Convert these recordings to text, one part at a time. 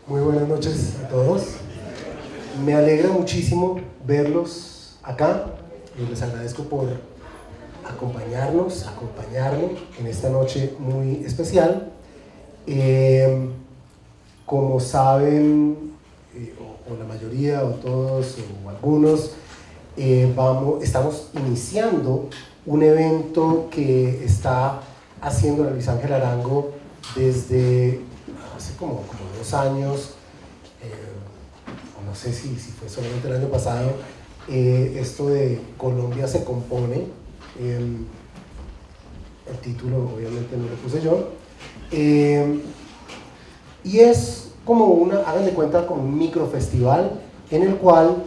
Muy buenas noches a todos. Me alegra muchísimo verlos acá y les agradezco por acompañarme en esta noche muy especial. Como saben, o la mayoría, o todos, o algunos, estamos iniciando un evento que está haciendo la Luis Ángel Arango desde hace como 2 años, no sé si fue solamente el año pasado, esto de Colombia se compone. El título obviamente no lo puse yo, y es como hagan de cuenta, como un microfestival en el cual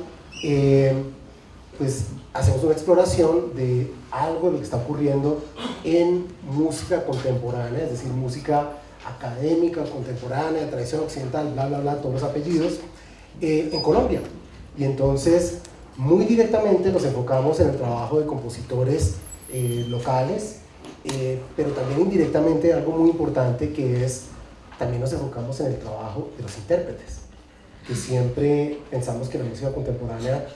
pues hacemos una exploración de algo de lo que está ocurriendo en música contemporánea, es decir, música académica, contemporánea, tradición occidental, bla, bla, bla, todos los apellidos, en Colombia. Y entonces, muy directamente nos enfocamos en el trabajo de compositores locales, pero también indirectamente algo muy importante que es, también nos enfocamos en el trabajo de los intérpretes, que siempre pensamos que la música contemporánea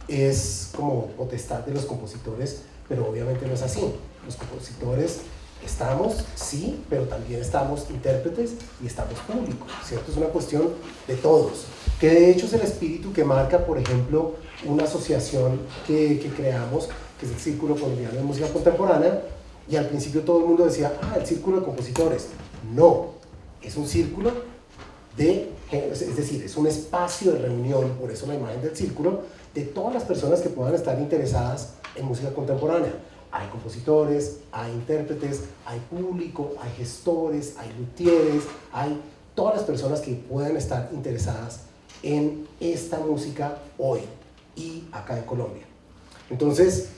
es como potestad de los compositores, pero obviamente no es así. Los compositores estamos, sí, pero también estamos intérpretes y estamos públicos, ¿cierto? Es una cuestión de todos, que de hecho es el espíritu que marca, por ejemplo, una asociación que creamos, que es el Círculo Colombiano de Música Contemporánea, y al principio todo el mundo decía, el Círculo de Compositores. No, es un círculo es decir, es un espacio de reunión, por eso la imagen del círculo, de todas las personas que puedan estar interesadas en música contemporánea. Hay compositores, hay intérpretes, hay público, hay gestores, hay luthieres, hay todas las personas que puedan estar interesadas en esta música hoy y acá en Colombia. Entonces,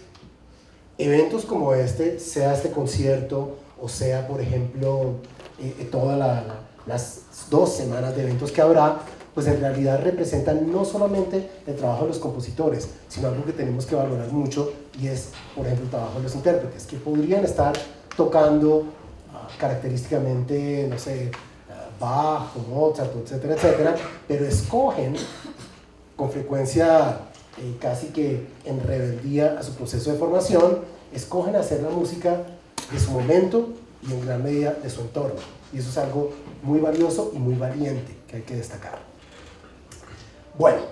eventos como sea este concierto, o sea, por ejemplo, todas las 2 semanas de eventos que habrá, pues en realidad representan no solamente el trabajo de los compositores, sino algo que tenemos que valorar mucho, y es, por ejemplo, el trabajo de los intérpretes, que podrían estar tocando característicamente, no sé, Bach, Mozart, etcétera, etcétera, pero escogen con frecuencia, casi que en rebeldía a su proceso de formación, escogen hacer la música de su momento y en gran medida de su entorno, y eso es algo muy valioso y muy valiente que hay que destacar. Bueno,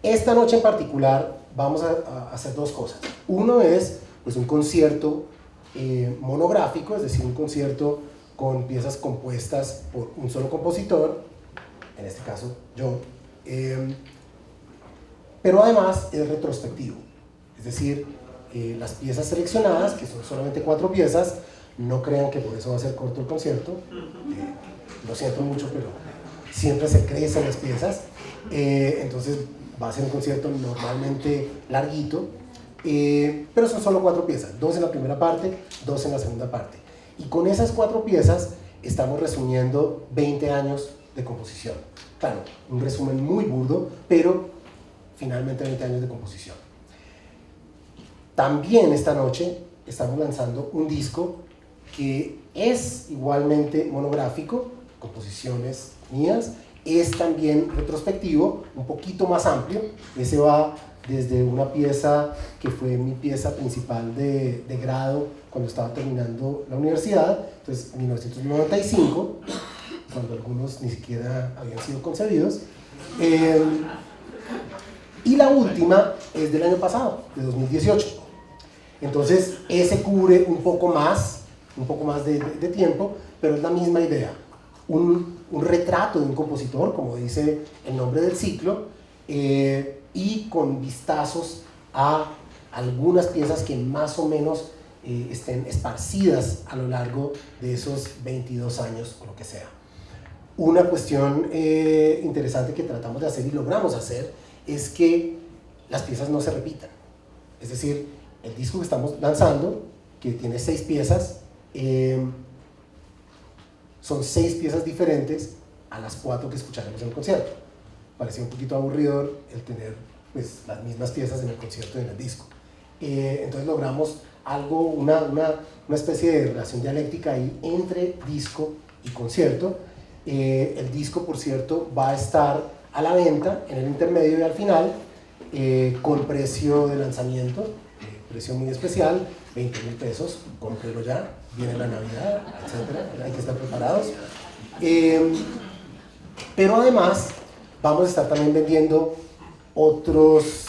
esta noche en particular vamos a hacer 2 cosas. Uno es pues un concierto monográfico, es decir, un concierto con piezas compuestas por un solo compositor, en este caso yo, pero además es retrospectivo, es decir, las piezas seleccionadas, que son solamente 4 piezas, no crean que por eso va a ser corto el concierto, lo siento mucho, pero siempre se crecen las piezas, entonces va a ser un concierto normalmente larguito, pero son solo 4 piezas, 2 en la primera parte, 2 en la segunda parte, y con esas 4 piezas estamos resumiendo 20 años de composición. Claro, un resumen muy burdo, pero finalmente 20 años de composición. También esta noche estamos lanzando un disco que es igualmente monográfico, composiciones mías, es también retrospectivo, un poquito más amplio. Ese va desde una pieza que fue mi pieza principal de grado cuando estaba terminando la universidad, entonces 1995, cuando algunos ni siquiera habían sido concebidos, y la última es del año pasado, de 2018. Entonces ese cubre un poco más de tiempo, pero es la misma idea, un retrato de un compositor, como dice el nombre del ciclo, y con vistazos a algunas piezas que más o menos estén esparcidas a lo largo de esos 22 años o lo que sea. Una cuestión interesante que tratamos de hacer y logramos hacer es que las piezas no se repitan, es decir, el disco que estamos lanzando, que tiene 6 piezas, son 6 piezas diferentes a las 4 que escucharemos en el concierto. Parecía un poquito aburrido el tener pues, las mismas piezas en el concierto y en el disco. Entonces logramos una especie de relación dialéctica ahí entre disco y concierto, El disco, por cierto, va a estar a la venta en el intermedio y al final, con precio de lanzamiento, precio muy especial, 20.000 pesos, cómprelo ya, viene la Navidad, etc. Hay que estar preparados. Pero además, vamos a estar también vendiendo otros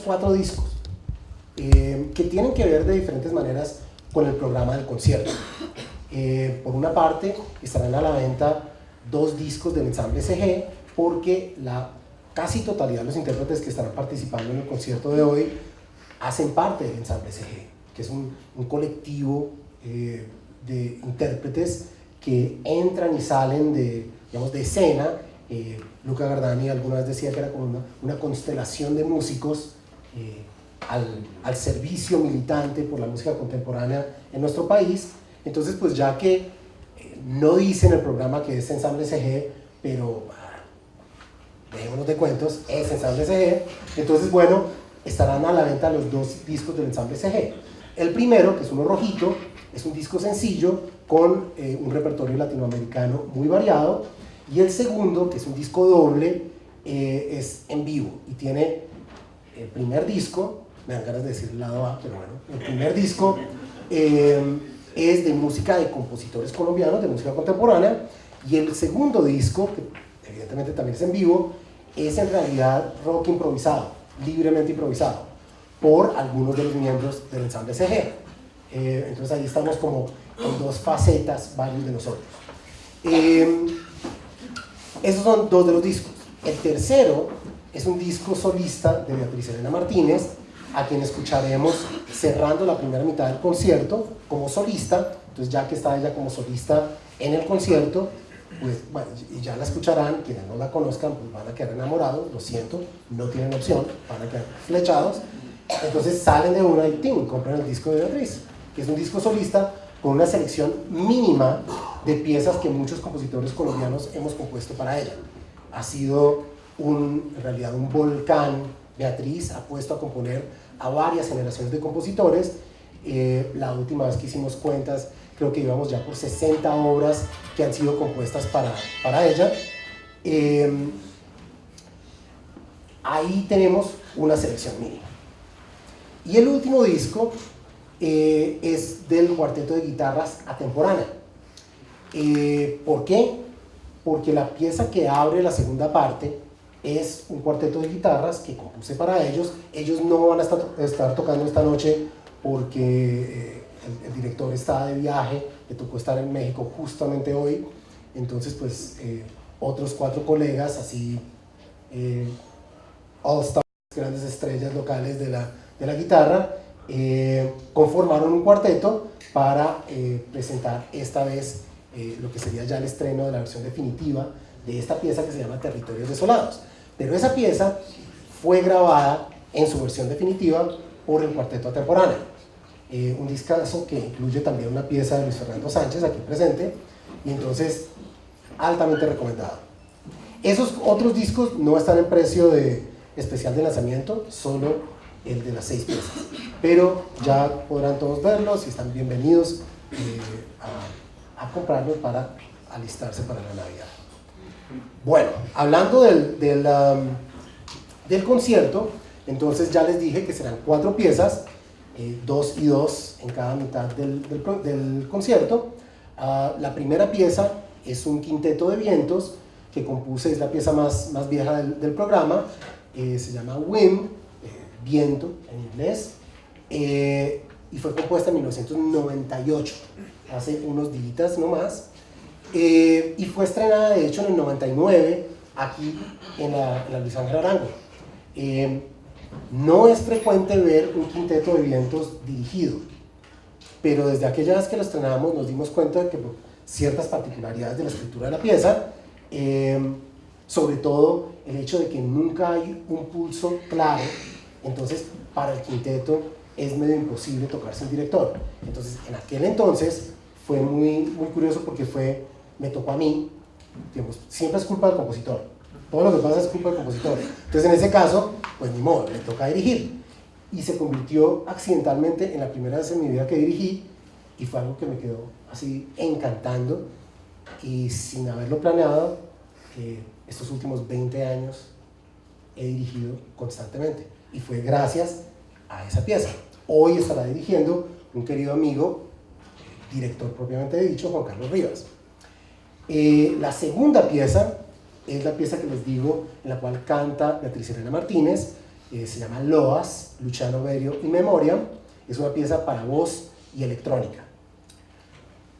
4 discos que tienen que ver de diferentes maneras con el programa del concierto. Por una parte, estarán a la venta 2 discos del ensamble CG, porque la casi totalidad de los intérpretes que estarán participando en el concierto de hoy hacen parte del ensamble CG, que es un colectivo de intérpretes que entran y salen de escena. Luca Gardani alguna vez decía que era como una constelación de músicos al servicio militante por la música contemporánea en nuestro país. Entonces, pues ya que no dice en el programa que es ensamble CG, pero dejémonos de cuentos, es ensamble CG, entonces bueno, estarán a la venta los 2 discos del ensamble CG. El primero, que es uno rojito, es un disco sencillo con un repertorio latinoamericano muy variado, y el segundo, que es un disco doble, es en vivo y tiene el primer disco, me dan ganas de decir el lado A, pero bueno, el primer disco es de música de compositores colombianos, de música contemporánea, y el segundo disco, que evidentemente también es en vivo, es en realidad rock improvisado, libremente improvisado, por algunos de los miembros del ensamble CG. Entonces ahí estamos como en 2 facetas, varios de nosotros. Esos son 2 de los discos. El tercero es un disco solista de Beatriz Elena Martínez, a quien escucharemos cerrando la primera mitad del concierto como solista. Entonces, ya que está ella como solista en el concierto, pues bueno, y ya la escucharán, quienes no la conozcan pues van a quedar enamorados, lo siento, no tienen opción, van a quedar flechados. Entonces salen de una y ¡tim!, compran el disco de Beatriz, que es un disco solista con una selección mínima de piezas que muchos compositores colombianos hemos compuesto para ella. Ha sido en realidad un volcán. Beatriz ha puesto a componer a varias generaciones de compositores. La última vez que hicimos cuentas, creo que íbamos ya por 60 obras que han sido compuestas para ella. Ahí tenemos una selección mínima. Y el último disco es del cuarteto de guitarras Atemporánea. ¿Por qué? Porque la pieza que abre la segunda parte es un cuarteto de guitarras que compuse para ellos. Ellos no van a estar tocando esta noche porque el director está de viaje, le tocó estar en México justamente hoy. Entonces, pues, otros 4 colegas, así, all-stars, grandes estrellas locales de la guitarra, conformaron un cuarteto para presentar esta vez lo que sería ya el estreno de la versión definitiva de esta pieza que se llama Territorios Desolados. Pero esa pieza fue grabada en su versión definitiva por el Cuarteto Atemporánea, un discazo que incluye también una pieza de Luis Fernando Sánchez aquí presente, y entonces altamente recomendado. Esos otros discos no están en precio de especial de lanzamiento, solo el de las 6 piezas, pero ya podrán todos verlos y están bienvenidos a comprarlos para alistarse para la Navidad. Bueno, hablando del concierto, entonces ya les dije que serán 4 piezas, 2 y 2 en cada mitad del concierto. La primera pieza es un quinteto de vientos que compuse, es la pieza más vieja del programa, se llama Wind, viento en inglés, y fue compuesta en 1998, hace unos días nomás. Y fue estrenada de hecho en el 99 aquí en la Luis Ángel Arango. No es frecuente ver un quinteto de vientos dirigido, pero desde aquella vez que lo estrenamos nos dimos cuenta de que por ciertas particularidades de la escritura de la pieza, sobre todo el hecho de que nunca hay un pulso claro, entonces para el quinteto es medio imposible tocar sin director. Entonces en aquel entonces fue muy curioso porque me tocó a mí, digamos, siempre es culpa del compositor, todo lo que pasa es culpa del compositor. Entonces en ese caso, pues ni modo, me toca dirigir. Y se convirtió accidentalmente en la primera vez en mi vida que dirigí, y fue algo que me quedó así encantando. y sin haberlo planeado, estos últimos 20 años he dirigido constantemente y fue gracias a esa pieza. Hoy estará dirigiendo un querido amigo, director propiamente dicho, Juan Carlos Rivas. La segunda pieza es la pieza que les digo, en la cual canta Beatriz Elena Martínez, se llama Loas, Luciano Berio y Memoria. Es una pieza para voz y electrónica.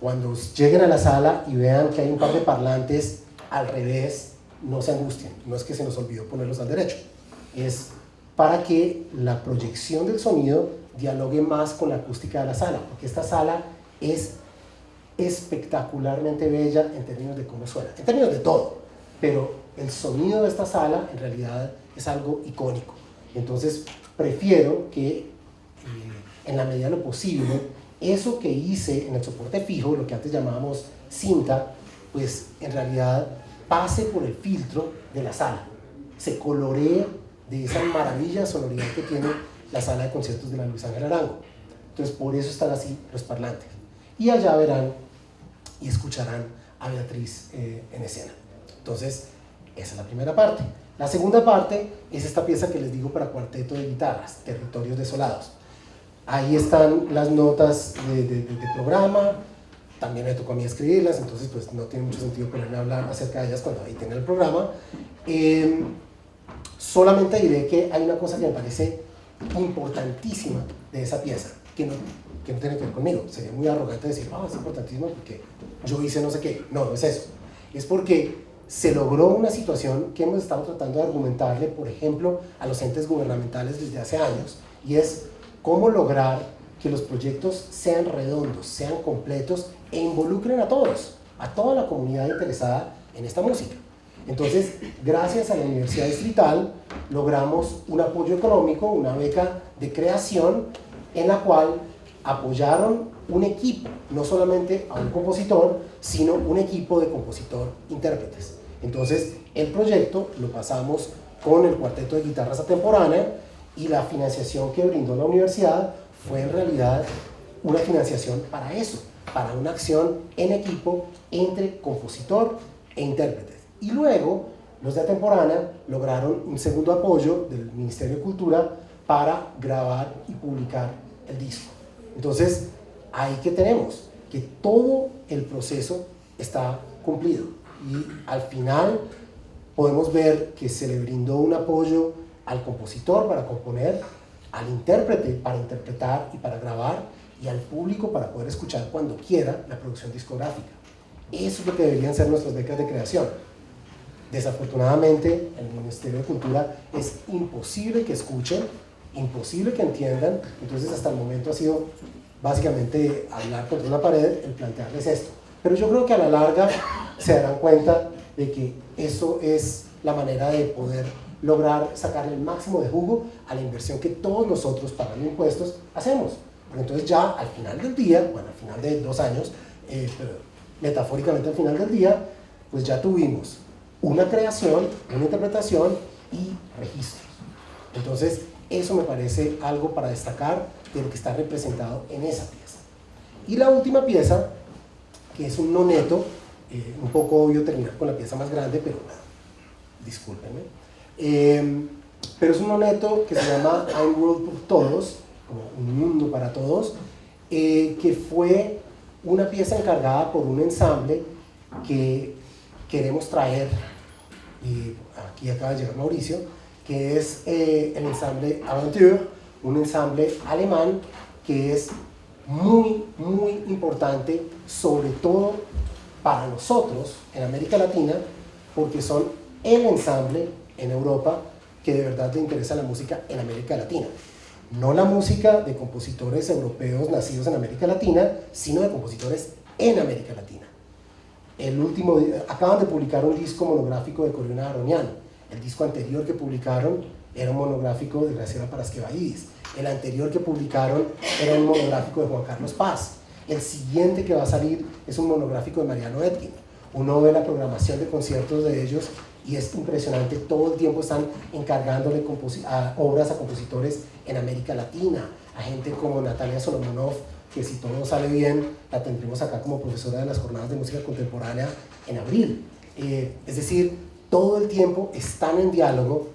Cuando lleguen a la sala y vean que hay un par de parlantes al revés, no se angustien, no es que se nos olvidó ponerlos al derecho, es para que la proyección del sonido dialogue más con la acústica de la sala, porque esta sala es espectacularmente bella en términos de cómo suena, en términos de todo, pero el sonido de esta sala en realidad es algo icónico. Entonces prefiero que en la medida de lo posible eso que hice en el soporte fijo, lo que antes llamábamos cinta, pues en realidad pase por el filtro de la sala, se coloree de esa maravilla sonoridad que tiene la sala de conciertos de la Luis Ángel Arango. Entonces por eso están así los parlantes. Y allá verán y escucharán a Beatriz en escena. Entonces, esa es la primera parte. La segunda parte es esta pieza que les digo para cuarteto de guitarras, Territorios Desolados. Ahí están las notas de programa, también me tocó a mí escribirlas, entonces pues no tiene mucho sentido ponerme a hablar acerca de ellas cuando ahí tienen el programa. Solamente diré que hay una cosa que me parece importantísima de esa pieza, que no tiene que ver conmigo. Sería muy arrogante decir, es importantísimo porque yo hice no sé qué. No, no es eso. Es porque se logró una situación que hemos estado tratando de argumentarle, por ejemplo, a los entes gubernamentales desde hace años, y es cómo lograr que los proyectos sean redondos, sean completos e involucren a todos, a toda la comunidad interesada en esta música. Entonces, gracias a la Universidad Distrital, logramos un apoyo económico, una beca de creación, en la cual apoyaron un equipo, no solamente a un compositor, sino un equipo de compositor-intérpretes. Entonces, el proyecto lo pasamos con el cuarteto de guitarras atemporánea y la financiación que brindó la universidad fue en realidad una financiación para eso, para una acción en equipo entre compositor e intérpretes. Y luego, los de atemporánea lograron un segundo apoyo del Ministerio de Cultura para grabar y publicar el disco. Entonces, ahí que tenemos, que todo el proceso está cumplido. Y al final podemos ver que se le brindó un apoyo al compositor para componer, al intérprete para interpretar y para grabar, y al público para poder escuchar cuando quiera la producción discográfica. Eso es lo que deberían ser nuestras becas de creación. Desafortunadamente, el Ministerio de Cultura es imposible que escuchen, imposible que entiendan, entonces hasta el momento ha sido básicamente hablar contra una pared, el plantearles esto. Pero yo creo que a la larga se darán cuenta de que eso es la manera de poder lograr sacarle el máximo de jugo a la inversión que todos nosotros pagando impuestos hacemos. Porque entonces ya al final del día, bueno, al final de 2 años, pero metafóricamente al final del día, pues ya tuvimos una creación, una interpretación y registros. Entonces, eso me parece algo para destacar de lo que está representado en esa pieza. Y la última pieza, que es un noneto, un poco obvio terminar con la pieza más grande, pero discúlpenme. Pero es un noneto que se llama Ein World por Todos, como un mundo para todos, que fue una pieza encargada por un ensamble que queremos traer, y aquí acaba de llegar Mauricio, que es el ensamble Aventure, un ensamble alemán que es muy, muy importante, sobre todo para nosotros en América Latina, porque son el ensamble en Europa que de verdad le interesa la música en América Latina. No la música de compositores europeos nacidos en América Latina, sino de compositores en América Latina. Acaban de publicar un disco monográfico de Corina Aronian. El disco anterior que publicaron era un monográfico de Graciela Parasquevaidis. El anterior que publicaron era un monográfico de Juan Carlos Paz. El siguiente que va a salir es un monográfico de Mariano Etkin. Uno ve la programación de conciertos de ellos y es impresionante. Todo el tiempo están encargándole obras a compositores en América Latina, a gente como Natalia Solomonov que si todo sale bien, la tendremos acá como profesora de las jornadas de música contemporánea en abril. Es decir, todo el tiempo están en diálogo,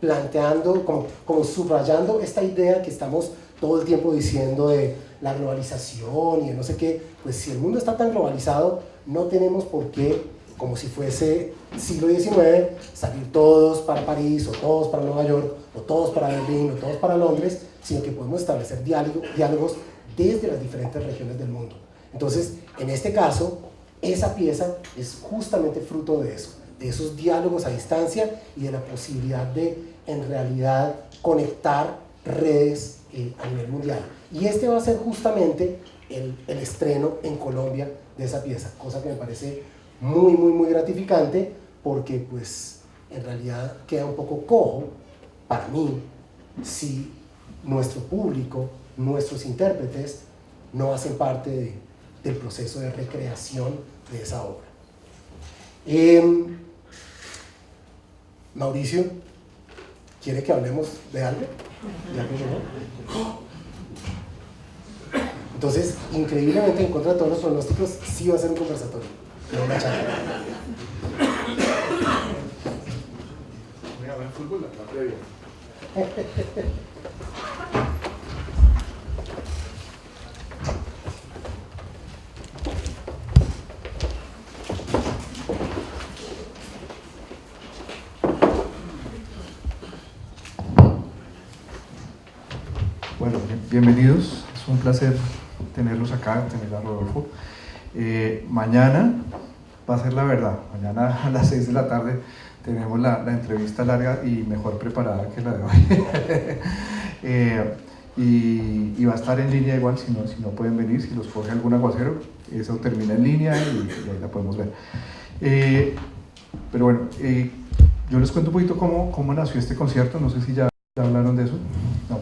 planteando, como subrayando esta idea que estamos todo el tiempo diciendo de la globalización y de no sé qué. Pues si el mundo está tan globalizado, no tenemos por qué, como si fuese siglo XIX, salir todos para París, o todos para Nueva York, o todos para Berlín, o todos para Londres, sino que podemos establecer diálogos desde las diferentes regiones del mundo. Entonces, en este caso, esa pieza es justamente fruto de eso, de esos diálogos a distancia y de la posibilidad de, en realidad, conectar redes a nivel mundial. Y este va a ser justamente el estreno en Colombia de esa pieza, cosa que me parece muy, muy, muy gratificante, porque pues en realidad queda un poco cojo para mí si nuestro público, nuestros intérpretes no hacen parte del proceso de recreación de esa obra. Mauricio, ¿quiere que hablemos de algo? ¿Ya que llegó? Entonces, increíblemente, en contra de todos los pronósticos, sí va a ser un conversatorio, no una charla. Voy a hablar de fútbol, la previa. Bueno, bienvenidos, es un placer tenerlos acá, tener a Rodolfo. Mañana va a ser la verdad, mañana a las 6 de la tarde tenemos la entrevista larga y mejor preparada que la de hoy. Y va a estar en línea igual, si no pueden venir, si los coge algún aguacero, eso termina en línea y ahí la podemos ver. Pero bueno, yo les cuento un poquito cómo nació este concierto, no sé si ya hablaron de eso. No.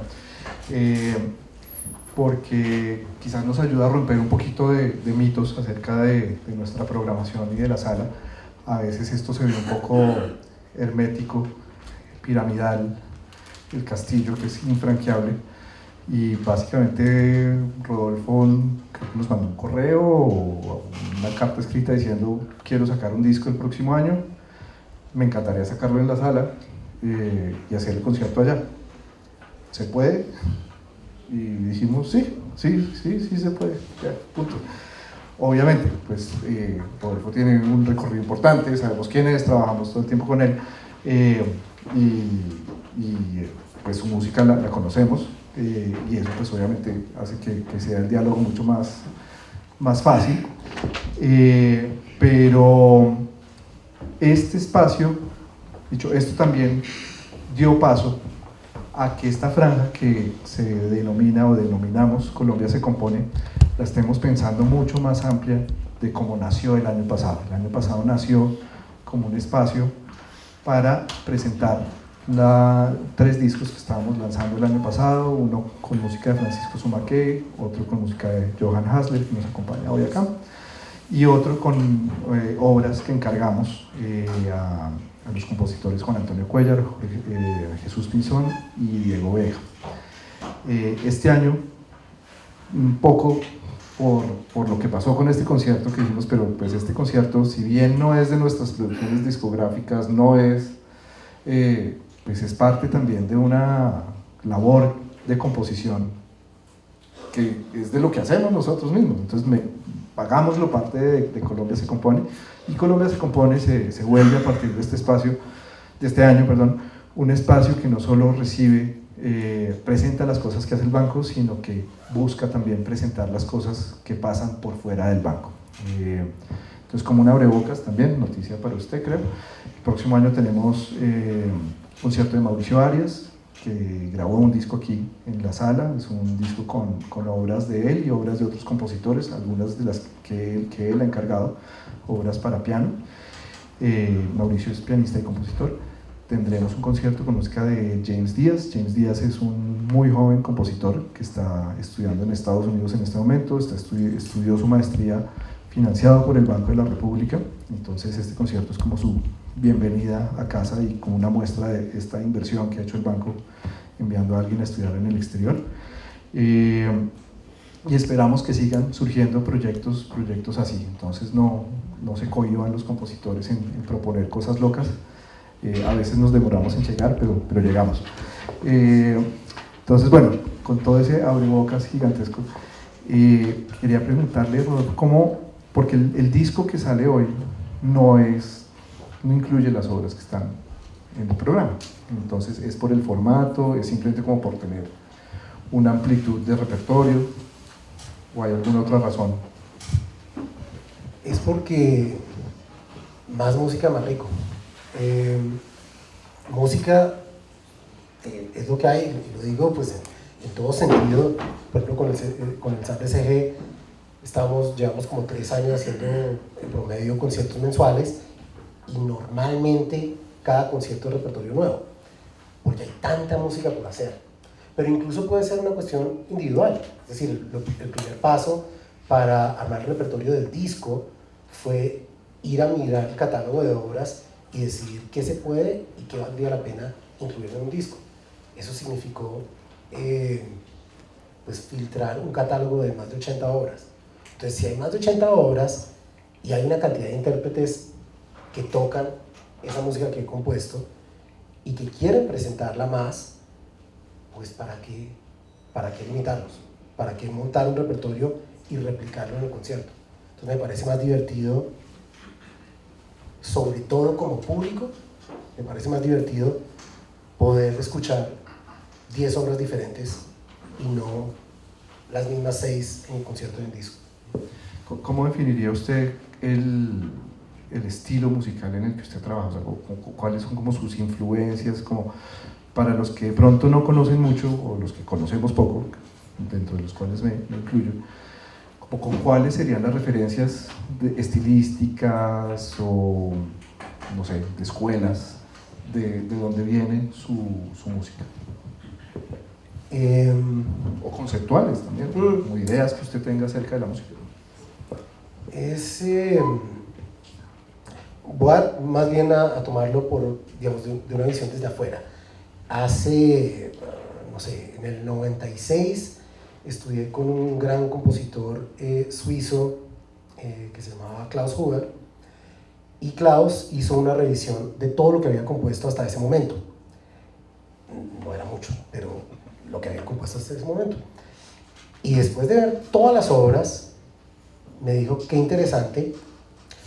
Porque quizás nos ayuda a romper un poquito de mitos acerca de nuestra programación y de la sala. A veces esto se ve un poco hermético, piramidal, el castillo que es infranqueable, y básicamente Rodolfo creo que nos mandó un correo o una carta escrita diciendo: quiero sacar un disco el próximo año, me encantaría sacarlo en la sala y hacer el concierto allá. ¿Se puede? Y dijimos sí se puede, ya, punto. Obviamente, pues Rodolfo tiene un recorrido importante, sabemos quién es, trabajamos todo el tiempo con él, pues su música la conocemos, y eso pues obviamente hace que sea el diálogo mucho más fácil, pero este espacio, dicho esto, también dio paso a que esta franja que se denomina o denominamos Colombia se compone, la estemos pensando mucho más amplia de cómo nació el año pasado. El año pasado nació como un espacio para presentar 3 discos que estábamos lanzando el año pasado, uno con música de Francisco Sumaqué, otro con música de Johan Hasler, que nos acompaña hoy acá, y otro con obras que encargamos a los compositores Juan Antonio Cuellar, Jesús Pinzón y Diego Vega. Este año, un poco por lo que pasó con este concierto, que dijimos, pero pues este concierto, si bien no es de nuestras producciones discográficas, no es, pues es parte también de una labor de composición que es de lo que hacemos nosotros mismos. Entonces hagámoslo parte de Colombia se compone, y Colombia se compone se vuelve a partir de este espacio, de este año, perdón, un espacio que no solo recibe, presenta las cosas que hace el banco, sino que busca también presentar las cosas que pasan por fuera del banco. Entonces, como un abrebocas también, noticia para usted, creo. El próximo año tenemos concierto de Mauricio Arias, que grabó un disco aquí en la sala. Es un disco con obras de él y obras de otros compositores, algunas de las que él ha encargado, obras para piano. Mauricio es pianista y compositor. Tendremos un concierto con música de James Díaz. James Díaz es un muy joven compositor que está estudiando en Estados Unidos en este momento, estudió su maestría financiado por el Banco de la República. Entonces este concierto es como su bienvenida a casa y como una muestra de esta inversión que ha hecho el banco enviando a alguien a estudiar en el exterior. y esperamos que sigan surgiendo proyectos así. Entonces no se cohíban los compositores en proponer cosas locas. A veces nos demoramos en llegar, pero llegamos. Entonces, bueno, con todo ese abrebocas gigantesco, quería preguntarle, Rodolfo, ¿cómo? Porque el disco que sale hoy no incluye las obras que están en el programa. Entonces, ¿es por el formato? ¿Es simplemente como por tener una amplitud de repertorio? ¿O hay alguna otra razón? Es porque más música, más rico. Música es lo que hay, y lo digo pues en todo sentido. Por ejemplo, con el Sample SG llevamos como 3 años haciendo en promedio conciertos mensuales, y normalmente cada concierto es repertorio nuevo, porque hay tanta música por hacer. Pero incluso puede ser una cuestión individual, es decir, el primer paso para armar el repertorio del disco fue ir a mirar el catálogo de obras y decidir qué se puede y qué valdría la pena incluir en un disco. Eso significó pues filtrar un catálogo de más de 80 obras. Entonces, si hay más de 80 obras y hay una cantidad de intérpretes que tocan esa música que he compuesto y que quieren presentarla más, pues ¿para qué limitarlos? ¿Para qué montar un repertorio y replicarlo en el concierto? Entonces me parece más divertido, sobre todo como público, me parece más divertido poder escuchar 10 obras diferentes y no las mismas 6 en el concierto de un disco. ¿Cómo definiría usted el estilo musical en el que usted trabaja? O sea, ¿cuáles son como sus influencias? Como para los que de pronto no conocen mucho, o los que conocemos poco, dentro de los cuales me incluyo, ¿con cuáles serían las referencias estilísticas o, no sé, de escuelas, de dónde viene su música? O conceptuales también, como ideas que usted tenga acerca de la música. Voy más bien a tomarlo por, digamos, de una visión desde afuera. Hace, no sé, en el 96 estudié con un gran compositor suizo que se llamaba Klaus Huber, y Klaus hizo una revisión de todo lo que había compuesto hasta ese momento. No era mucho, pero lo que había compuesto hasta ese momento. Y después de ver todas las obras, me dijo, qué interesante.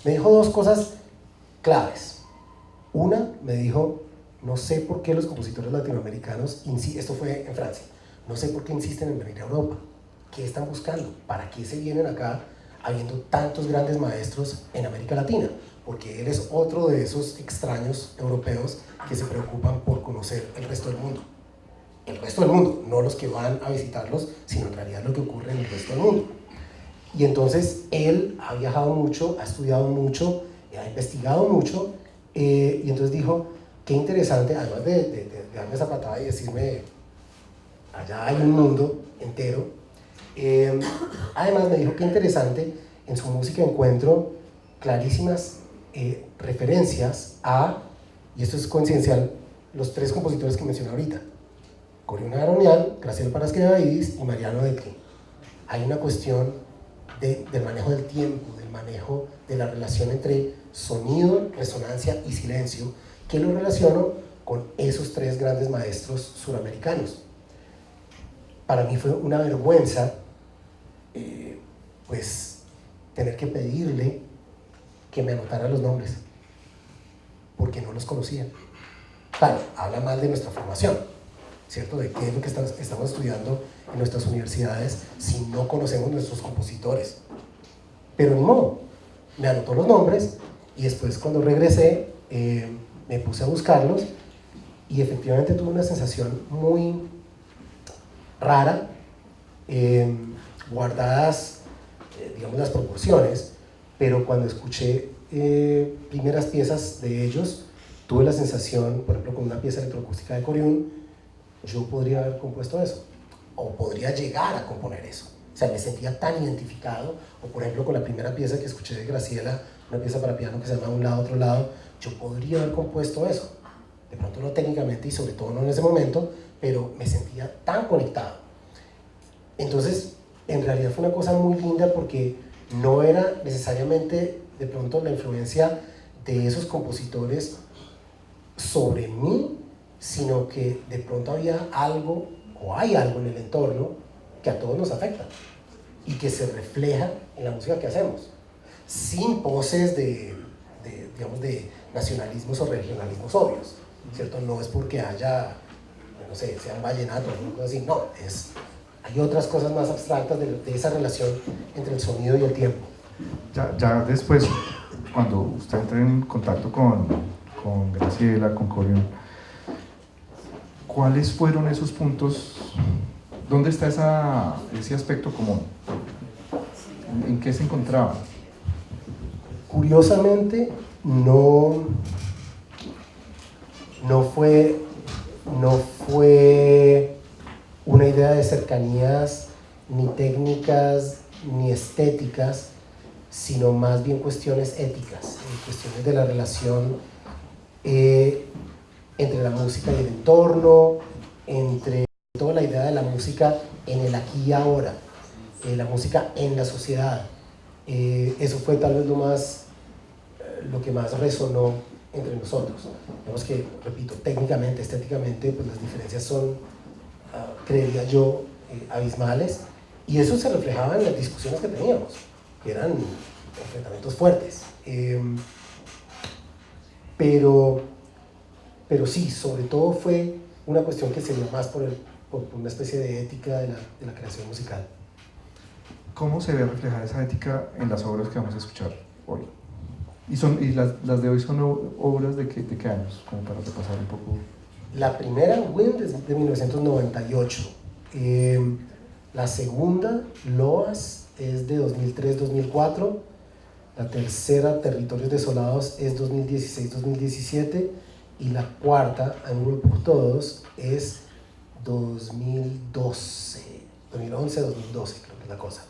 Me dijo 2 cosas claves. Una, me dijo, no sé por qué los compositores latinoamericanos, esto fue en Francia, no sé por qué insisten en venir a Europa. ¿Qué están buscando? ¿Para qué se vienen acá habiendo tantos grandes maestros en América Latina? Porque él es otro de esos extraños europeos que se preocupan por conocer el resto del mundo. El resto del mundo, no los que van a visitarlos, sino en realidad lo que ocurre en el resto del mundo. Y entonces él ha viajado mucho, ha estudiado mucho, ha investigado mucho, y entonces dijo, qué interesante, además de darme esa patada y decirme, allá hay un mundo entero, además me dijo, qué interesante, en su música encuentro clarísimas referencias a, y esto es coincidencial, los 3 compositores que mencioné ahorita, Corinna Aronian, Graciela Parasquevaidis y Mariano Detri. Hay una cuestión del manejo del tiempo, del manejo de la relación entre sonido, resonancia y silencio, que lo relaciono con esos 3 grandes maestros suramericanos. Para mí fue una vergüenza pues tener que pedirle que me anotara los nombres, porque no los conocía. Claro, habla mal de nuestra formación, ¿cierto? De qué es lo que estamos estudiando en nuestras universidades si no conocemos nuestros compositores. Pero ni modo, me anotó los nombres, y después cuando regresé me puse a buscarlos, y efectivamente tuve una sensación muy rara, guardadas, digamos, las proporciones, pero cuando escuché primeras piezas de ellos, tuve la sensación, por ejemplo, con una pieza electroacústica de Coriún, yo podría haber compuesto eso, o podría llegar a componer eso. O sea, me sentía tan identificado, o por ejemplo con la primera pieza que escuché de Graciela, una pieza para piano que se llama Un lado, otro lado, yo podría haber compuesto eso. De pronto no técnicamente y sobre todo no en ese momento, pero me sentía tan conectado. Entonces, en realidad fue una cosa muy linda porque no era necesariamente de pronto la influencia de esos compositores sobre mí, sino que de pronto había algo o hay algo en el entorno que a todos nos afecta y que se refleja en la música que hacemos, sin poses digamos, de nacionalismos o regionalismos obvios, ¿cierto? No es porque haya, no sé, sea un vallenato o una cosa así, no, hay otras cosas más abstractas de esa relación entre el sonido y el tiempo. Ya después, cuando usted entra en contacto con Graciela, con Corión, ¿cuáles fueron esos puntos? ¿Dónde está ese aspecto común? ¿En qué se encontraban? Curiosamente, no fue una idea de cercanías ni técnicas ni estéticas, sino más bien cuestiones éticas, cuestiones de la relación entre la música y el entorno, entre toda la idea de la música en el aquí y ahora, la música en la sociedad. Eso fue tal vez lo que más resonó entre nosotros. Vemos que, repito, técnicamente, estéticamente, pues las diferencias son, creería yo, abismales, y eso se reflejaba en las discusiones que teníamos, que eran enfrentamientos fuertes. Pero sí, sobre todo fue una cuestión que se dio más por una especie de ética de la creación musical. ¿Cómo se ve reflejada esa ética en las obras que vamos a escuchar hoy? Y las de hoy son obras de qué años, como para repasar un poco. La primera, Wind, es de 1998. La segunda, Loas, es de 2003-2004. La tercera, Territorios Desolados, es 2016-2017. Y la cuarta, Amour pour Todos, es 2011-2012, creo que es la cosa.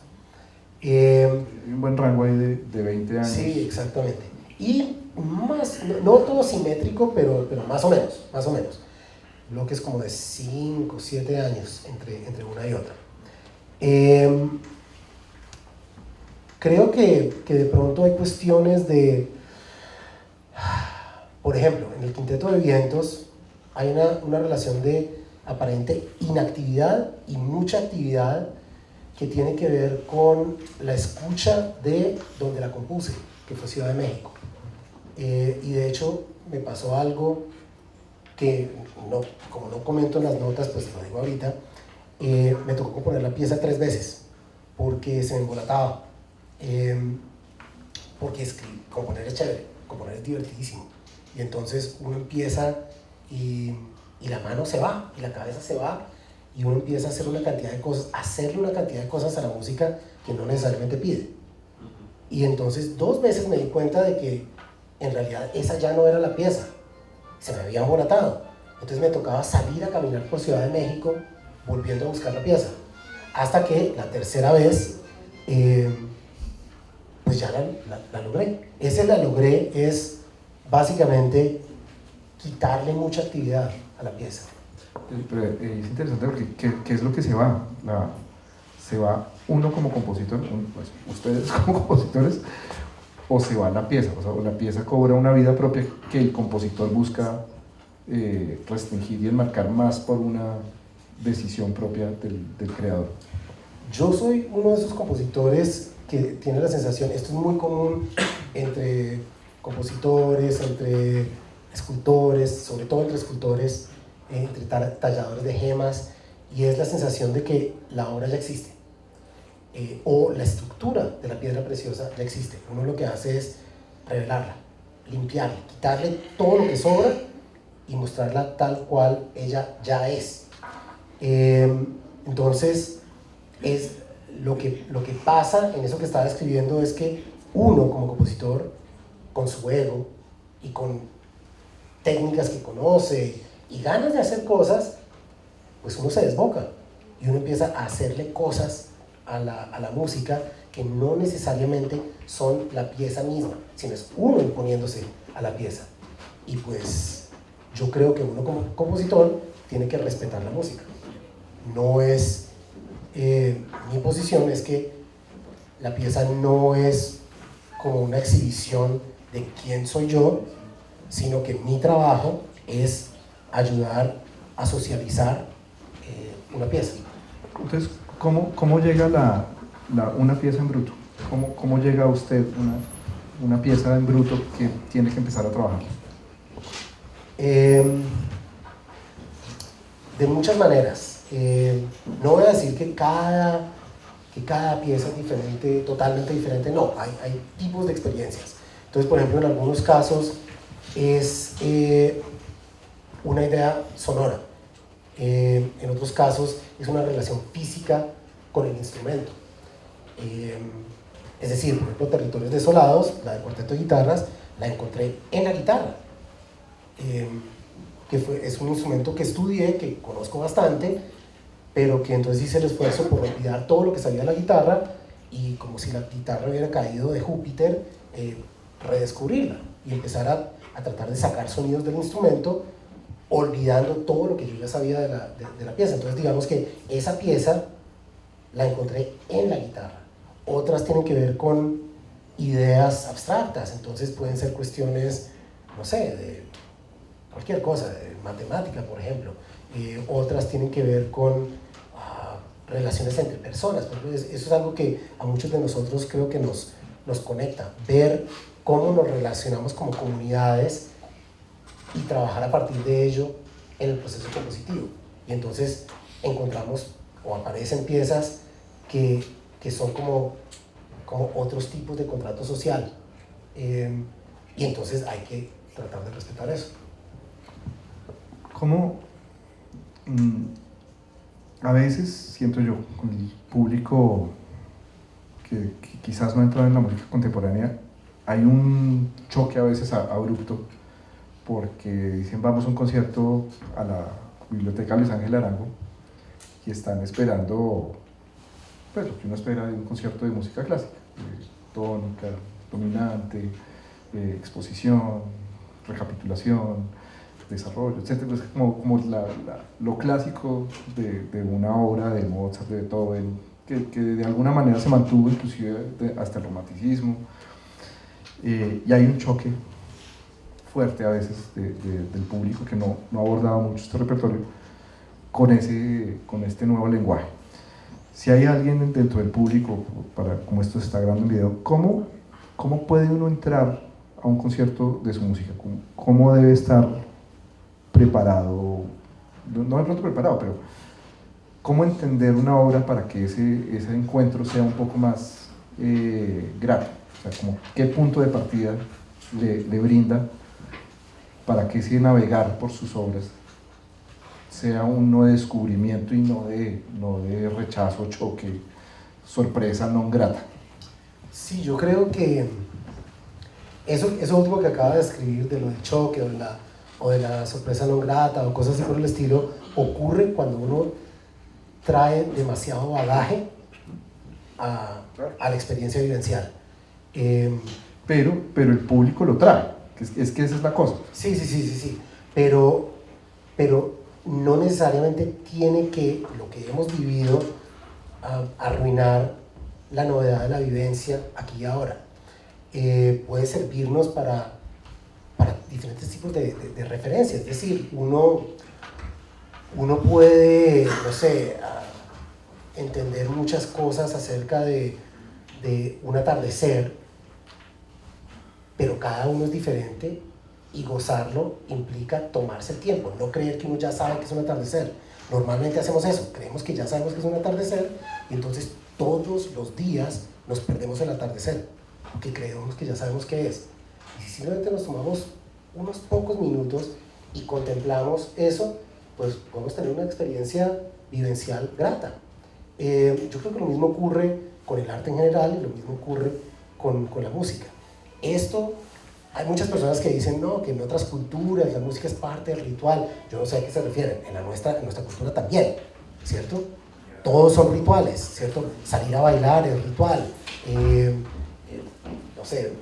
Un buen rango ahí de 20 años. Sí, exactamente. Y más, no todo simétrico, pero más o menos. Bloques como de 5 o 7 años entre una y otra. Creo que de pronto hay cuestiones por ejemplo, en el Quinteto de Vientos hay una relación de aparente inactividad y mucha actividad que tiene que ver con la escucha de donde la compuse, que fue Ciudad de México. Y de hecho me pasó algo que, como no comento en las notas, pues lo digo ahorita, me tocó componer la pieza 3 veces, porque se me embolataba. Porque componer es chévere, componer es divertidísimo. Y entonces uno empieza y la mano se va, y la cabeza se va, y uno empieza a hacer una cantidad de cosas, hacerle una cantidad de cosas a la música que no necesariamente pide. Y entonces 2 veces me di cuenta de que en realidad esa ya no era la pieza, se me había embolatado. Entonces me tocaba salir a caminar por Ciudad de México volviendo a buscar la pieza. Hasta que la tercera vez, pues ya la logré. Ese la logré es básicamente quitarle mucha actividad a la pieza. Pero es interesante porque ¿qué es lo que se va? ¿Se va uno como compositor, pues, ustedes como compositores, o se va la pieza? O sea, la pieza cobra una vida propia que el compositor busca restringir y enmarcar más por una decisión propia del creador. Yo soy uno de esos compositores que tiene la sensación, esto es muy común entre compositores, entre escultores, sobre todo entre escultores, entre talladores de gemas, y es la sensación de que la obra ya existe, o la estructura de la piedra preciosa ya existe. Uno lo que hace es revelarla, limpiarla, quitarle todo lo que sobra y mostrarla tal cual ella ya es. Entonces, lo que pasa en eso que estaba escribiendo es que uno como compositor, con su ego y con técnicas que conoce y ganas de hacer cosas, pues uno se desboca y uno empieza a hacerle cosas a la música que no necesariamente son la pieza misma, sino es uno imponiéndose a la pieza. Y pues yo creo que uno como compositor tiene que respetar la música. No es Mi posición es que la pieza no es como una exhibición de quién soy yo, sino que mi trabajo es ayudar a socializar una pieza. Entonces, ¿cómo llega una pieza en bruto? ¿Cómo llega a usted una pieza en bruto que tiene que empezar a trabajar? De muchas maneras. No voy a decir que cada pieza es diferente, totalmente diferente, no, hay tipos de experiencias. Entonces, por ejemplo, en algunos casos es una idea sonora, en otros casos es una relación física con el instrumento. Es decir, por ejemplo, Territorios Desolados, la del cuarteto de guitarras, la encontré en la guitarra. Es un instrumento que estudié, que conozco bastante, pero que entonces hice el esfuerzo por olvidar todo lo que sabía de la guitarra y, como si la guitarra hubiera caído de Júpiter, redescubrirla y empezar a tratar de sacar sonidos del instrumento, olvidando todo lo que yo ya sabía de la pieza. Entonces, digamos que esa pieza la encontré en la guitarra. Otras tienen que ver con ideas abstractas, entonces pueden ser cuestiones, no sé, de cualquier cosa, de matemática, por ejemplo. Otras tienen que ver con relaciones entre personas. Eso es algo que a muchos de nosotros creo que nos conecta, ver cómo nos relacionamos como comunidades y trabajar a partir de ello en el proceso compositivo. Y entonces encontramos o aparecen piezas que son como otros tipos de contrato social. Y entonces hay que tratar de respetar eso. ¿Cómo? A veces siento yo, con el público que quizás no ha entrado en la música contemporánea, hay un choque a veces abrupto, porque dicen vamos a un concierto a la Biblioteca Luis Ángel Arango y están esperando pues lo que uno espera de un concierto de música clásica, tónica, dominante, exposición, recapitulación, desarrollo, etc. Pues como lo clásico de una obra de Mozart, de Beethoven, que de alguna manera se mantuvo inclusive hasta el romanticismo, y hay un choque fuerte a veces del público que no ha abordado mucho este repertorio con este nuevo lenguaje. Si hay alguien dentro del público, como esto se está grabando en video, ¿cómo puede uno entrar a un concierto de su música? ¿Cómo debe estar preparado? No de pronto preparado, pero ¿cómo entender una obra para que ese encuentro sea un poco más grato? O sea, ¿qué punto de partida le brinda para que ese navegar por sus obras sea uno de descubrimiento y no de rechazo, choque, sorpresa non grata? Sí, yo creo que eso último que acaba de escribir, de lo del choque o de la sorpresa non grata o cosas así por el estilo, ocurre cuando uno trae demasiado bagaje a la experiencia vivencial. Pero el público lo trae, es que esa es la cosa. Sí, pero no necesariamente tiene que lo que hemos vivido arruinar la novedad de la vivencia aquí y ahora. Puede servirnos para diferentes tipos de referencias, es decir, uno puede, no sé, entender muchas cosas acerca de un atardecer, pero cada uno es diferente y gozarlo implica tomarse el tiempo, no creer que uno ya sabe que es un atardecer. Normalmente hacemos eso, creemos que ya sabemos que es un atardecer y entonces todos los días nos perdemos el atardecer, porque creemos que ya sabemos qué es. Y si simplemente nos tomamos unos pocos minutos y contemplamos eso, pues podemos tener una experiencia vivencial grata. Yo creo que lo mismo ocurre con el arte en general y lo mismo ocurre con la música. Hay muchas personas que dicen no, que en otras culturas la música es parte del ritual. Yo no sé a qué se refieren. En nuestra cultura también, ¿cierto? Todos son rituales, ¿cierto? Salir a bailar es ritual. No sé,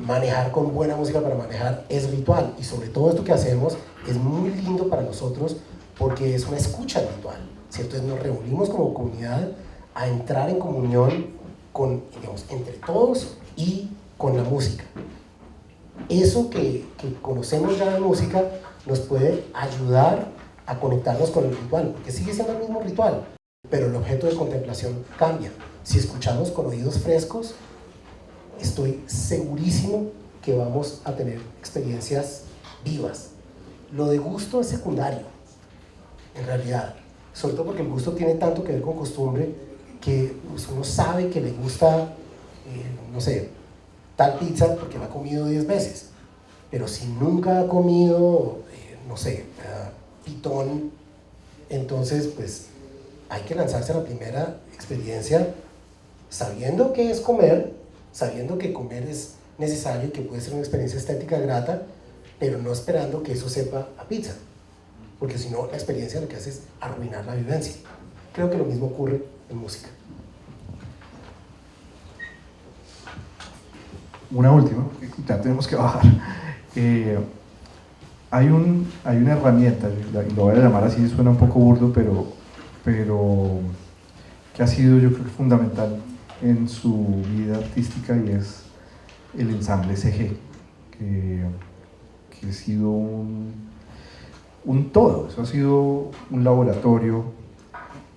manejar con buena música para manejar es ritual. Y sobre todo esto que hacemos es muy lindo para nosotros porque es una escucha ritual, ¿cierto? Entonces nos reunimos como comunidad a entrar en comunión con, digamos, entre todos y con la música. Eso que conocemos ya de música nos puede ayudar a conectarnos con el ritual, porque sigue siendo el mismo ritual, pero el objeto de contemplación cambia. Si escuchamos con oídos frescos, estoy segurísimo que vamos a tener experiencias vivas. Lo de gusto es secundario, en realidad, sobre todo porque el gusto tiene tanto que ver con costumbre que pues, uno sabe que le gusta, no sé, tal pizza porque la ha comido 10 veces, pero si nunca ha comido, no sé, pitón, entonces pues hay que lanzarse a la primera experiencia sabiendo qué es comer, sabiendo que comer es necesario y que puede ser una experiencia estética grata, pero no esperando que eso sepa a pizza, porque si no la experiencia lo que hace es arruinar la vivencia. Creo que lo mismo ocurre en música. Una última, ya tenemos que bajar. Hay una herramienta, y lo voy a llamar así, suena un poco burdo, pero que ha sido, yo creo que fundamental en su vida artística, y es el ensamble CG, que ha sido un todo. Eso ha sido un laboratorio,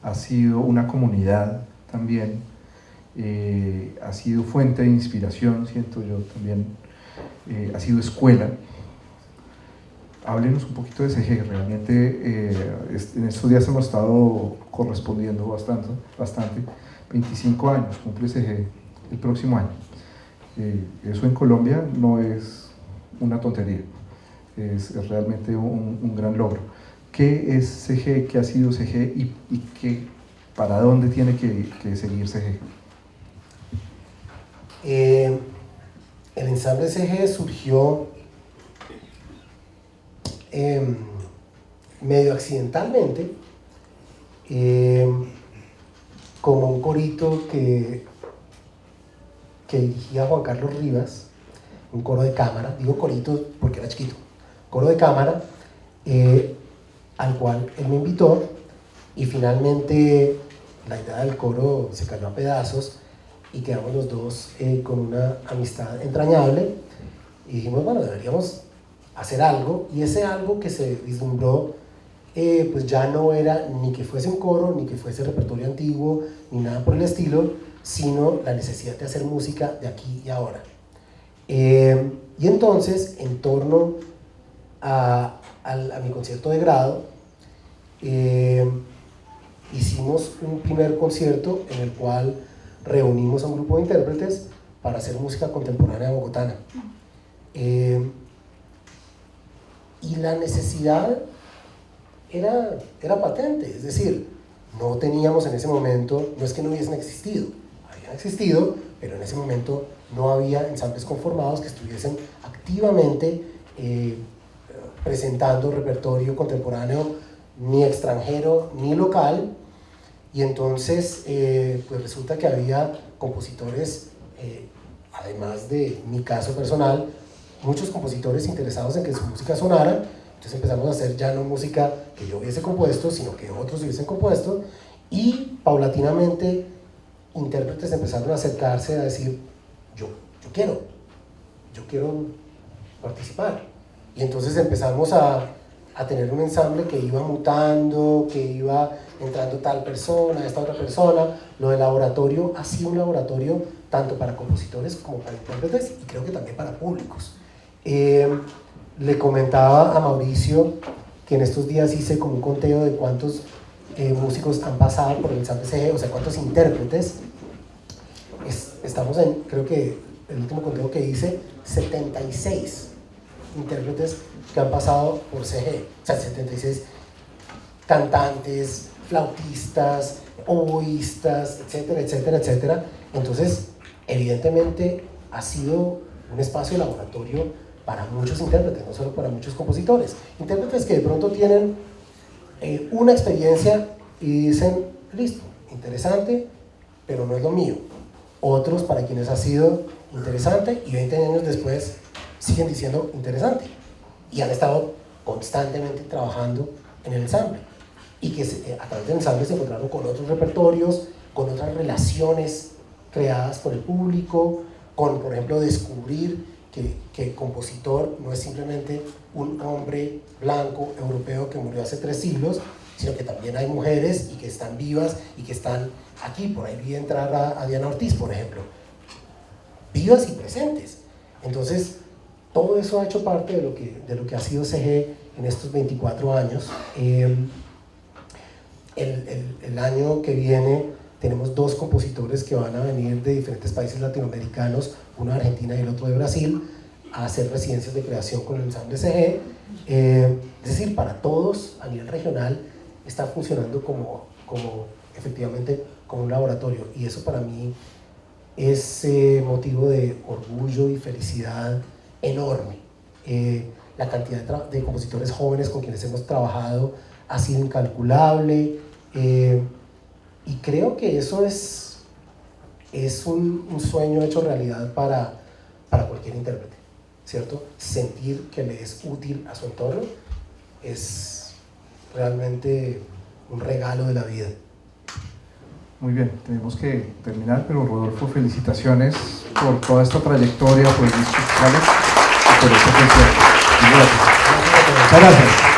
ha sido una comunidad también, ha sido fuente de inspiración, siento yo también, ha sido escuela. Háblenos un poquito de CG. Realmente en estos días hemos estado correspondiendo bastante. 25 años cumple CG el próximo año. Eso en Colombia no es una tontería, es realmente un gran logro. ¿Qué es CG? ¿Qué ha sido CG? ¿Y para dónde tiene que seguir CG? El ensamble CG surgió medio accidentalmente, como un corito que dirigía Juan Carlos Rivas, un coro de cámara, digo corito porque era chiquito, coro de cámara, al cual él me invitó, y finalmente la idea del coro se cayó a pedazos y quedamos los dos con una amistad entrañable, y dijimos, bueno, deberíamos hacer algo, y ese algo que se vislumbró pues ya no era ni que fuese un coro, ni que fuese repertorio antiguo, ni nada por el estilo, sino la necesidad de hacer música de aquí y ahora. Y entonces, en torno a mi concierto de grado, hicimos un primer concierto en el cual reunimos a un grupo de intérpretes para hacer música contemporánea bogotana. Y la necesidad era patente, es decir, no teníamos en ese momento, no es que no hubiesen existido, habían existido, pero en ese momento no había ensambles conformados que estuviesen activamente presentando repertorio contemporáneo, ni extranjero ni local, y entonces pues resulta que había compositores, además de mi caso personal, muchos compositores interesados en que su música sonara. Entonces empezamos a hacer ya no música que yo hubiese compuesto, sino que otros hubiesen compuesto, y paulatinamente intérpretes empezaron a acercarse a decir, yo quiero participar. Y entonces empezamos a tener un ensamble que iba mutando, que iba entrando tal persona, esta otra persona. Lo del laboratorio ha sido un laboratorio tanto para compositores como para intérpretes, y creo que también para públicos. Le comentaba a Mauricio que en estos días hice como un conteo de cuántos músicos han pasado por el ensamble CG, o sea, cuántos intérpretes. Estamos en, creo que el último conteo que hice, 76 intérpretes que han pasado por CG, o sea, 76 cantantes, flautistas, oboístas, etcétera, etcétera, etcétera. Entonces, evidentemente ha sido un espacio de laboratorio para muchos intérpretes, no solo para muchos compositores. Intérpretes que de pronto tienen una experiencia y dicen, listo, interesante, pero no es lo mío. Otros para quienes ha sido interesante y 20 años después siguen diciendo interesante. Y han estado constantemente trabajando en el ensamble. Y que a través del ensamble se encontraron con otros repertorios con otras relaciones creadas por el público, con, por ejemplo, descubrir que el compositor no es simplemente un hombre blanco europeo que murió hace 3 siglos, sino que también hay mujeres y que están vivas y que están aquí. Por ahí vi entrar a Diana Ortiz, por ejemplo, vivas y presentes. Entonces, todo eso ha hecho parte de lo que ha sido CG en estos 24 años. El año que viene tenemos 2 compositores que van a venir de diferentes países latinoamericanos, uno de Argentina y el otro de Brasil, a hacer residencias de creación con el ensamble CG. Es decir, para todos a nivel regional está funcionando como efectivamente como un laboratorio, y eso para mí es motivo de orgullo y felicidad enorme. La cantidad de compositores jóvenes con quienes hemos trabajado ha sido incalculable, y creo que eso es un sueño hecho realidad para cualquier intérprete, ¿cierto? Sentir que le es útil a su entorno es realmente un regalo de la vida. Muy bien, tenemos que terminar, pero Rodolfo, felicitaciones por toda esta trayectoria, por el disco que sale y por este concierto. Gracias. Muchas gracias.